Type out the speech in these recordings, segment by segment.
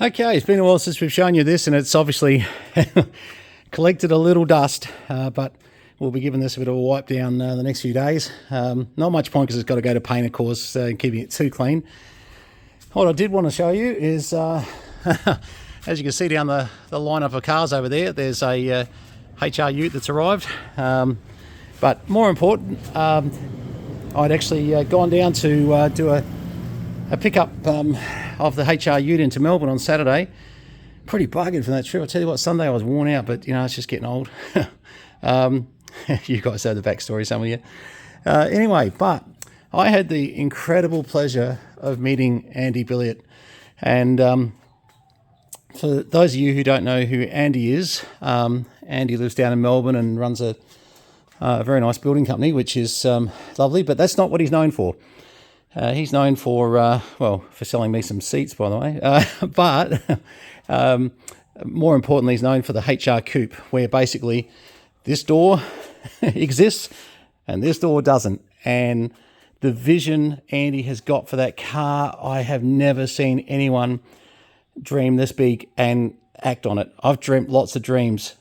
Okay, it's been a while since we've shown you this, and it's obviously collected a little dust, but we'll be giving this a bit of a wipe down the next few days. Not much point because it's got to go to paint, of course, keeping it too clean. What I did want to show you is, as you can see down the lineup of cars over there, there's a HR Ute that's arrived. But more important, I'd actually gone down to do a pickup of the HR Ute into Melbourne on Saturday. Pretty buggered from that trip. I tell you what, Sunday I was worn out, but you know, it's just getting old. You guys know the backstory, some of you. Anyway, but I had the incredible pleasure of meeting Andy Billiet. And for those of you who don't know who Andy is, Andy lives down in Melbourne and runs a very nice building company, which is lovely, but that's not what he's known for. He's known for, for selling me some seats, by the way, but more importantly, he's known for the HR Coupe, where basically this door exists and this door doesn't. And the vision Andy has got for that car, I have never seen anyone dream this big and act on it. I've dreamt lots of dreams.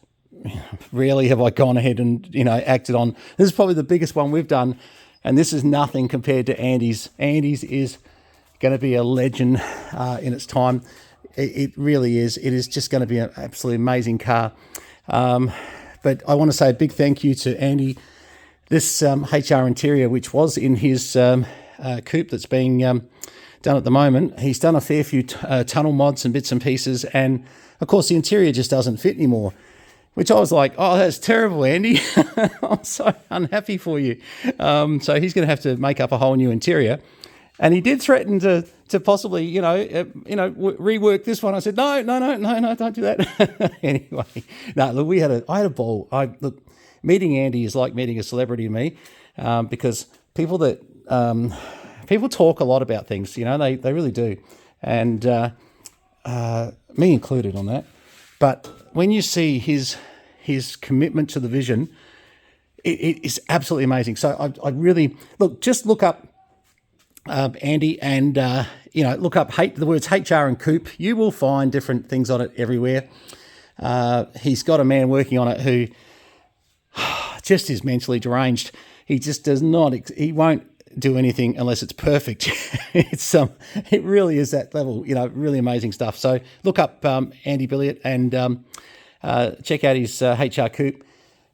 Rarely have I gone ahead and, acted on. This is probably the biggest one we've done. And this is nothing compared to Andy's. Andy's is going to be a legend in its time. It really is. It is just going to be an absolutely amazing car. But I want to say a big thank you to Andy. This HR interior, which was in his coupe that's being done at the moment, he's done a fair few tunnel mods and bits and pieces. And, of course, the interior just doesn't fit anymore. Which I was like, oh, that's terrible, Andy. I'm so unhappy for you. So he's going to have to make up a whole new interior. And he did threaten to possibly, rework this one. I said, no, don't do that. Anyway, no, look, I had a ball. Meeting Andy is like meeting a celebrity to me, because people talk a lot about things, they really do. And me included on that. But when you see his commitment to the vision, it is absolutely amazing. So I really look up Andy and look up the words HR and Coupe. You will find different things on it everywhere. He's got a man working on it who just is mentally deranged. He just does not. He won't do anything unless it's perfect. It really is that level. Really amazing stuff. So look up Andy Billiet and check out his HR Coupe.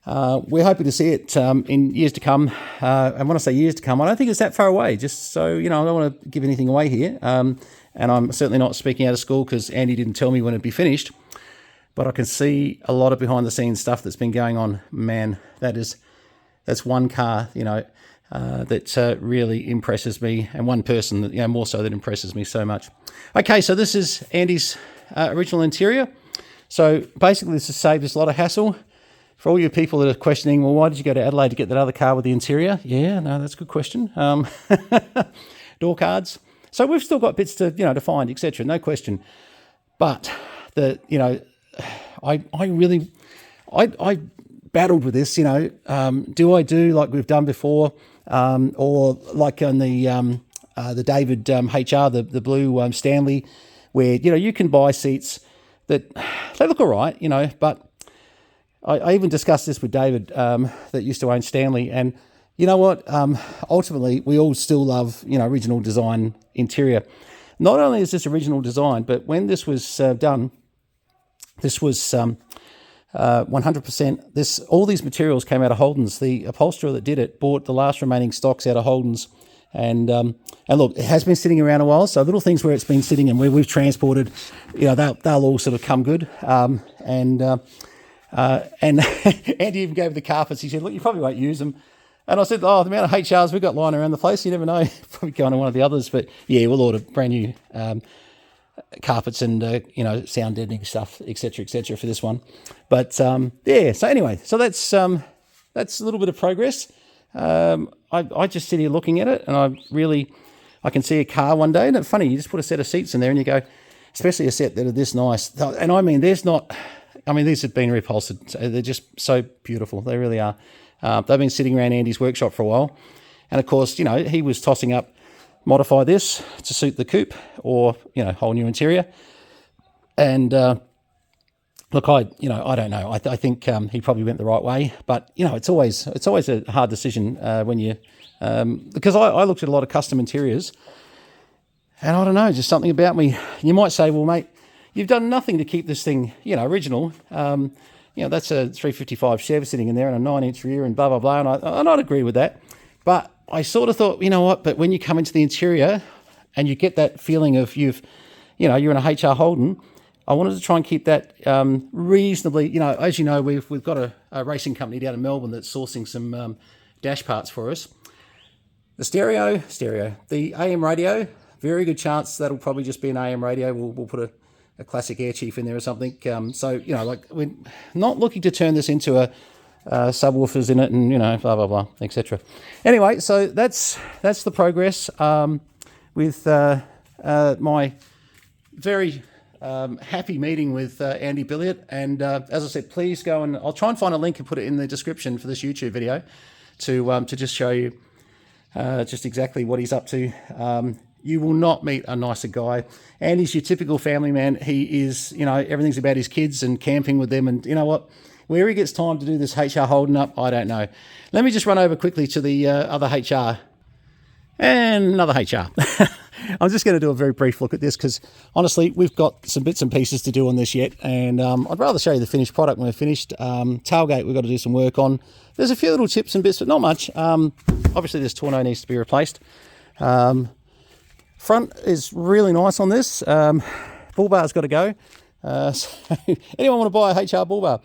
We're hoping to see it in years to come. And when I say years to come, I don't think it's that far away. Just so I don't want to give anything away here. And I'm certainly not speaking out of school because Andy didn't tell me when it'd be finished. But I can see a lot of behind the scenes stuff that's been going on. Man, that's one car, that really impresses me, and one person that more so that impresses me so much. Okay, so this is Andy's original interior. So basically, this has saved us a lot of hassle. For all you people that are questioning, well, why did you go to Adelaide to get that other car with the interior? Yeah, no, that's a good question. Door cards. So we've still got bits to to find, etc. No question. But I battled with this. Do I do like we've done before? Or like on the David HR, the blue Stanley, where you can buy seats that they look all right, but I even discussed this with David that used to own Stanley, and you know what? Ultimately, we all still love original design interior. Not only is this original design, but when this was done, this was 100%. All these materials came out of Holdens. The upholsterer that did it bought the last remaining stocks out of Holdens, and look, it has been sitting around a while. So little things where it's been sitting and where we've transported, they'll all sort of come good. And Andy even gave the carpets. He said, "Look, you probably won't use them." And I said, "Oh, the amount of HRs we've got lying around the place, you never know. Probably going to one of the others." But yeah, we'll order brand new carpets and sound deadening stuff, etc., for this one. But so anyway, so that's a little bit of progress. I just sit here looking at it, and I can see a car one day, and it's funny, you just put a set of seats in there and you go, especially a set that are this nice, and I mean these have been reupholstered, so they're just so beautiful. They really are. They've been sitting around Andy's workshop for a while, and of course he was tossing up modify this to suit the coupe, or whole new interior. And look, I don't know. I think he probably went the right way, but it's always a hard decision when you because I looked at a lot of custom interiors, and I don't know, just something about me. You might say, well, mate, you've done nothing to keep this thing, original. That's a 355 Chev sitting in there and a 9-inch rear and blah blah blah, and I'd agree with that. But I sort of thought, you know what? But when you come into the interior and you get that feeling of you're in a HR Holden, I wanted to try and keep that reasonably, as you know, we've got a racing company down in Melbourne that's sourcing some dash parts for us. The stereo, the AM radio, very good chance that'll probably just be an AM radio. We'll put a classic Air Chief in there or something. So we're not looking to turn this into a subwoofers in it and blah blah blah, etc. Anyway, so that's the progress with my very happy meeting with Andy Billiet. And as I said, please go and I'll try and find a link and put it in the description for this YouTube video to just show you just exactly what he's up to. You will not meet a nicer guy. Andy's your typical family man. He is, everything's about his kids and camping with them. And you know what? Where he gets time to do this HR Holden up, I don't know. Let me just run over quickly to the other HR and another HR. I'm just going to do a very brief look at this because, honestly, we've got some bits and pieces to do on this yet. And I'd rather show you the finished product when we're finished. Tailgate we've got to do some work on. There's a few little chips and bits, but not much. Obviously, this tonneau needs to be replaced. Front is really nice on this. Bull bar's got to go. So anyone want to buy a HR bull bar?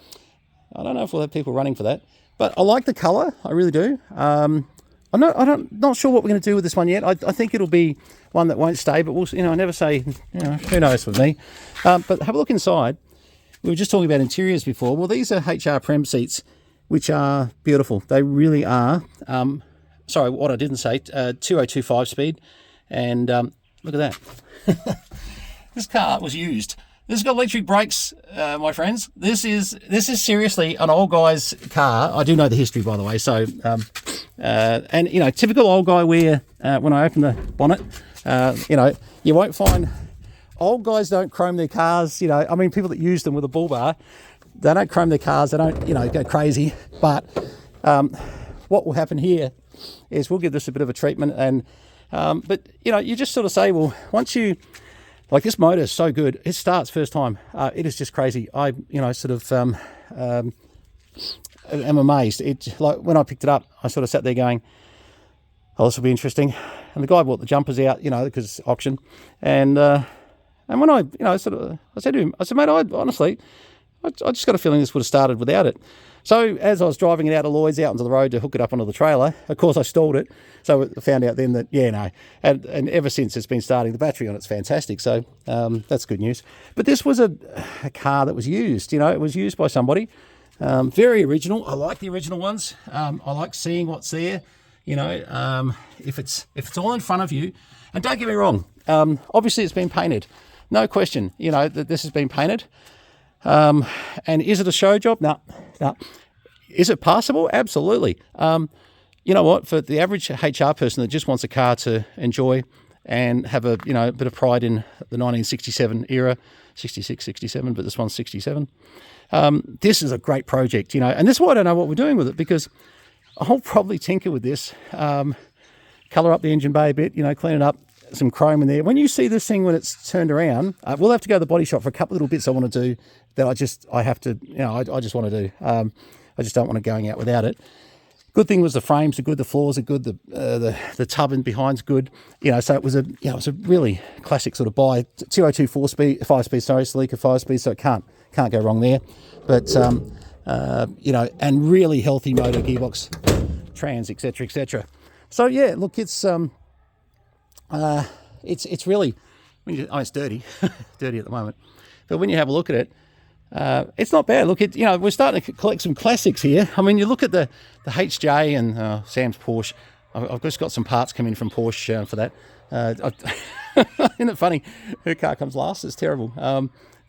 I don't know if we'll have people running for that. But I like the colour. I really do. I'm not sure what we're going to do with this one yet. I think it'll be one that won't stay, but we'll, I never say, who knows with me. But have a look inside. We were just talking about interiors before. Well, these are HR Prem seats, which are beautiful. They really are. Sorry, what I didn't say, 2025 speed. And look at that. This car was used. This has got electric brakes, my friends. This is seriously an old guy's car. I do know the history, by the way. So, and typical old guy wear. When I open the bonnet, you won't find old guys don't chrome their cars. People that use them with a bull bar, they don't chrome their cars. They don't, go crazy. But what will happen here is we'll give this a bit of a treatment, and but you just sort of say, well, once you. Like, this motor is so good. It starts first time. It is just crazy. I, am amazed. Like when I picked it up, I sort of sat there going, "Oh, this will be interesting." And the guy brought the jumpers out, because auction. And when I said to him, I said, "Mate, I just got a feeling this would have started without it." So as I was driving it out of Lloyd's out onto the road to hook it up onto the trailer, of course I stalled it. So I found out then that, and ever since it's been starting. The battery on it's fantastic, so that's good news. But this was a car that was used, it was used by somebody. Very original. I like the original ones. I like seeing what's there, if it's all in front of you. And don't get me wrong, obviously it's been painted. No question, that this has been painted. And is it a show job? No. Is it passable? Absolutely. You know what? For the average HR person that just wants a car to enjoy and have a bit of pride in the 1967 era, 66, 67, but this one's 67. This is a great project, and this is why I don't know what we're doing with it, because I'll probably tinker with this, colour up the engine bay a bit, clean it up, some chrome in there. When you see this thing when it's turned around, we'll have to go to the body shop for a couple little bits I want to do that I just want to do. I just don't want to going out without it. Good thing was the frames are good, the floors are good, the tub in behind's good. So it was a really classic sort of buy. 202 5-speed, Celica 5-speed, so it can't go wrong there. But and really healthy motor, gearbox, trans, etc. So yeah, look, it's really, it's dirty, dirty at the moment. But when you have a look at it, it's not bad. Look, we're starting to collect some classics here. You look at the HJ and Sam's Porsche. I've just got some parts coming from Porsche for that. Isn't it funny? Her car comes last. It's terrible.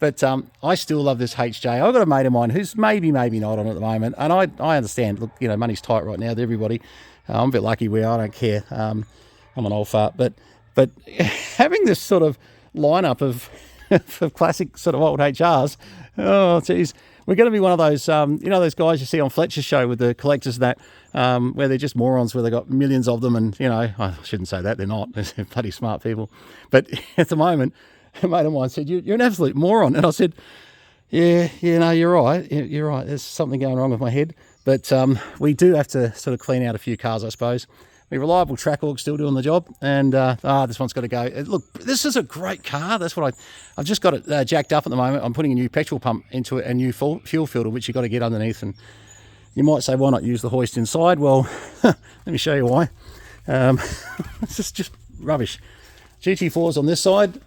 But I still love this HJ. I've got a mate of mine who's maybe not on at the moment. And I understand. Look, money's tight right now with everybody. I'm a bit lucky where I don't care. I'm an old fart. But having this sort of lineup of for classic sort of old HRs. Oh, geez. We're going to be one of those, those guys you see on Fletcher's show with the collectors and that, where they're just morons, where they've got millions of them. And, I shouldn't say that, they're not. They're bloody smart people. But at the moment, a mate of mine said, you're an absolute moron. And I said, yeah, no, you're right. You're right. There's something going wrong with my head. But we do have to sort of clean out a few cars, I suppose. The reliable track org still doing the job, and this one's got to go. Look, this is a great car. That's what I've just got it jacked up at the moment. I'm putting a new petrol pump into it, a new fuel filter, which you've got to get underneath. And you might say, why not use the hoist inside? Well, let me show you why. It's just rubbish. GT4s on this side,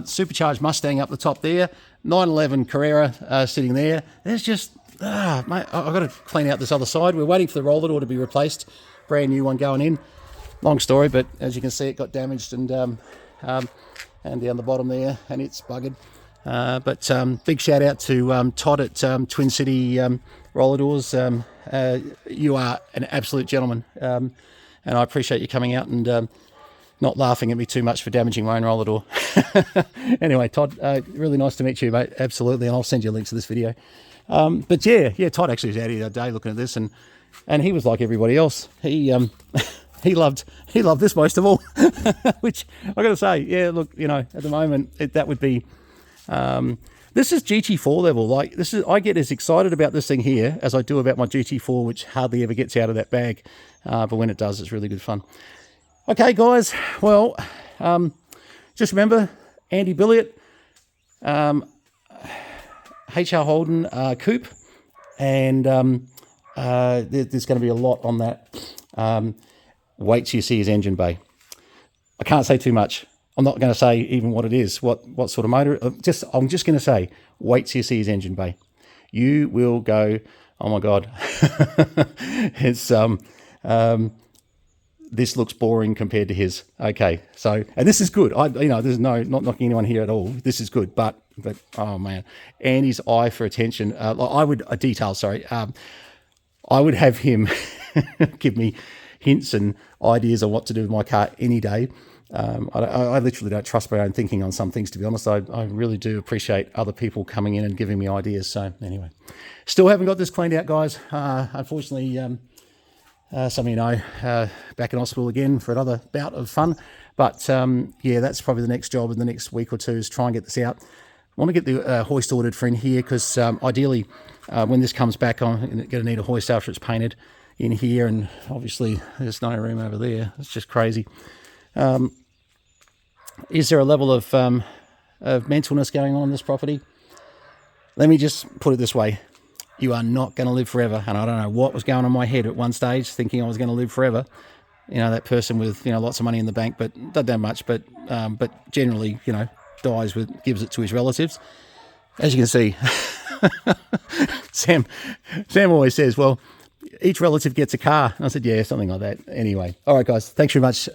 supercharged Mustang up the top there, 911 Carrera sitting there. There's just, mate, I've got to clean out this other side. We're waiting for the roller door to be replaced. Brand new one going in. Long story, but as you can see, it got damaged and down the bottom there, and it's buggered. But big shout out to Todd at Twin City Roller Doors. You are an absolute gentleman, and I appreciate you coming out and not laughing at me too much for damaging my own roller door. Anyway, Todd, really nice to meet you, mate. Absolutely, and I'll send you a link to this video. But yeah, Todd actually was out here the other day looking at this, and he was like everybody else. He loved this most of all, which I got to say, yeah. Look, at the moment that would be. This is GT4 level. Like I get as excited about this thing here as I do about my GT4, which hardly ever gets out of that bag. But when it does, it's really good fun. Okay, guys. Well, just remember Andy Billiet, HR Holden Coupe, and there's going to be a lot on that. Wait till you see his engine bay. I can't say too much. I'm not going to say even what it is, what sort of motor. I'm just going to say, wait till you see his engine bay. You will go, oh my God, it's this looks boring compared to his. Okay, so and this is good. There's not knocking anyone here at all. This is good, but oh man, Andy's eye for attention. I would have him give me hints and ideas on what to do with my car any day. I literally don't trust my own thinking on some things, to be honest. I really do appreciate other people coming in and giving me ideas. So anyway, still haven't got this cleaned out, guys. Unfortunately, some of you know, back in hospital again for another bout of fun. But yeah, that's probably the next job in the next week or two, is try and get this out. I want to get the hoist ordered for in here, because ideally when this comes back, I'm going to need a hoist after it's painted in here, and obviously there's no room over there. It's just crazy. Is there a level of mentalness going on in this property? Let me just put it this way. You are not going to live forever. And I don't know what was going on in my head at one stage, thinking I was going to live forever. That person with, lots of money in the bank, but doesn't have much, but generally, dies gives it to his relatives. As you can see, Sam always says, well, each relative gets a car. And I said, yeah, something like that. Anyway. All right, guys. Thanks very much.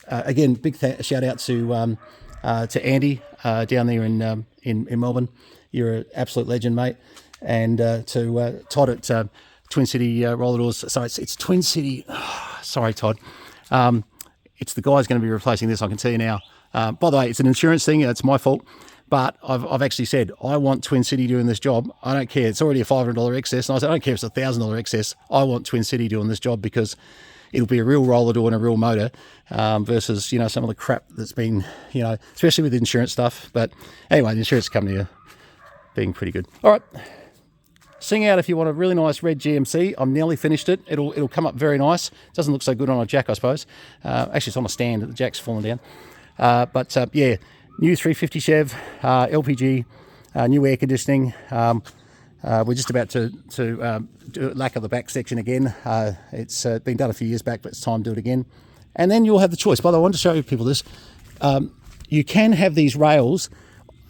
Again, big shout out to Andy down there in Melbourne. You're an absolute legend, mate. And to Todd at Twin City Roller Doors. So it's Twin City. Sorry, Todd. It's the guy's going to be replacing this, I can tell you now. By the way, it's an insurance thing. It's my fault. But I've actually said, I want Twin City doing this job. I don't care. It's already a $500 excess. And I said, I don't care if it's a $1,000 excess. I want Twin City doing this job, because it'll be a real roller door and a real motor versus, some of the crap that's been, especially with insurance stuff. But anyway, the insurance company are being pretty good. All right. Sing out if you want a really nice red GMC. I'm nearly finished it. It'll come up very nice. It doesn't look so good on a jack, I suppose. Actually, it's on a stand. The jack's fallen down. Yeah, new 350 Chev, LPG, new air conditioning. We're just about to do lacquer the back section again. It's been done a few years back, but it's time to do it again. And then you'll have the choice. By the way, I want to show people this. You can have these rails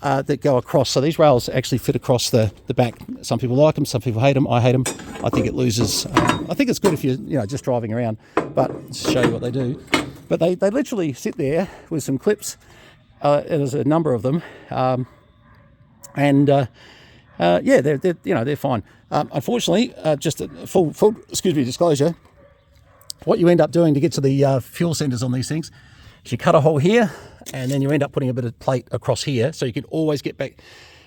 that go across. So these rails actually fit across the back. Some people like them, some people hate them. I hate them. I think it loses. I think it's good if you're just driving around, but to show you what they do. But they literally sit there with some clips. There's a number of them, yeah, they're fine. Unfortunately, just a full disclosure. What you end up doing to get to the fuel centres on these things, So you cut a hole here, and then you end up putting a bit of plate across here, so you can always get back.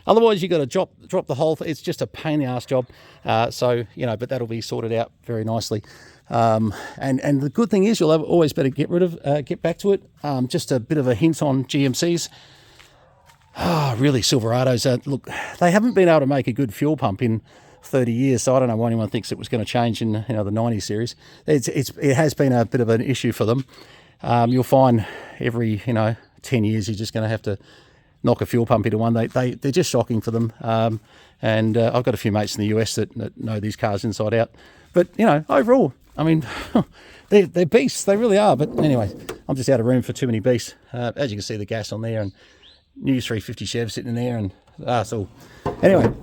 Otherwise, you've got to drop the hole. It's just a pain in the ass job. So, you know, but that'll be sorted out very nicely. And the good thing is you'll always better get back to it. Just a bit of a hint on GMCs. Really, Silverados, look, they haven't been able to make a good fuel pump in 30 years, so I don't know why anyone thinks it was going to change in the 90 series. It has been a bit of an issue for them. You'll find every 10 years you're just going to have to knock a fuel pump into one. They're just shocking for them. And I've got a few mates in the US that know these cars inside out. But overall, I mean, they're beasts. They really are. But anyway, I'm just out of room for too many beasts. As you can see, the gas on there, and new 350 Chev sitting in there, and so anyway,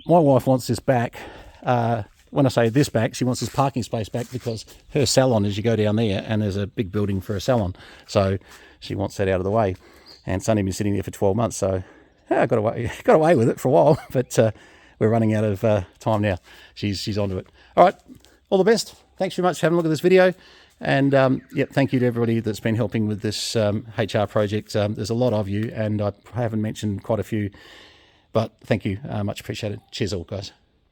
my wife wants this back. When I say this back, she wants this parking space back because her salon is, you go down there and there's a big building for a salon, so she wants that out of the way. And it's only been sitting there for 12 months, so I got away with it for a while, but we're running out of time now. She's onto it. All right, all the best. Thanks very much for having a look at this video. And thank you to everybody that's been helping with this HR project. There's a lot of you, and I haven't mentioned quite a few, but thank you, much appreciated. Cheers all, guys.